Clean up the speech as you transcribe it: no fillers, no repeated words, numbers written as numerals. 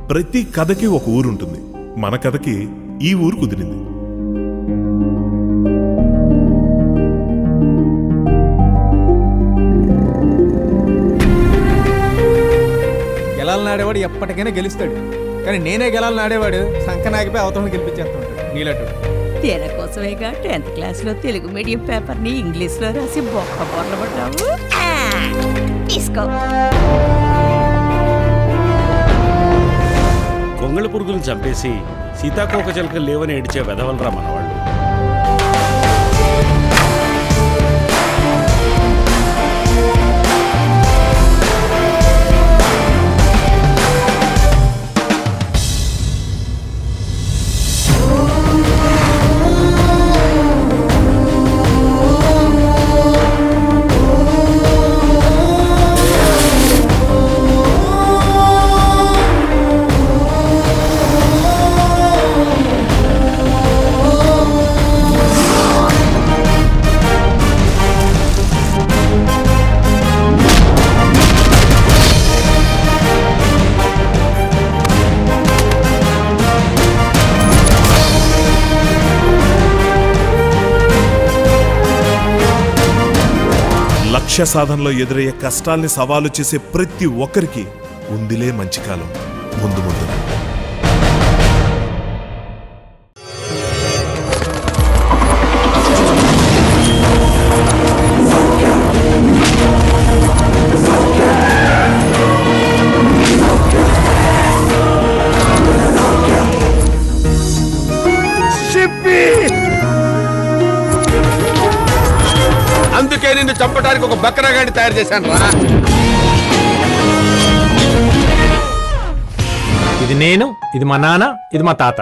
ప్రతి కథకి ఒక ఊరుంటుంది. మన కథకి ఈ ఊరు కుదిరింది. గెలాలని ఆడేవాడు ఎప్పటికైనా గెలుస్తాడు, కానీ నేనే గెలాలని ఆడేవాడు సంకనాగిపోయి అవతలని గెలిపించేస్తుంటాడు నీలటు. తేన కోసమేగా 10th క్లాస్లో తెలుగు మీడియం పేపర్ని ఇంగ్లీష్లో రాసి బొక్క బొర్రబడ్డావు. తీసుకో. కొంగళ పురుగులను చంపేసి సీతాకోక చిలుకలు లేవని ఏడిచే వెధవలరా మనవాళ్ళు. లక్ష్య సాధనలో ఎదురయ్యే కష్టాల్ని సవాలు చేసే ప్రతి ఒక్కరికి ఉందిలే మంచి కాలం ముందు ముందు. అందుకే నిన్ను చంపడానికి ఒక బక్రాగాడిని తయారు చేశాను రా. ఇది నేను, ఇది మా నాన్న, ఇది మా తాత.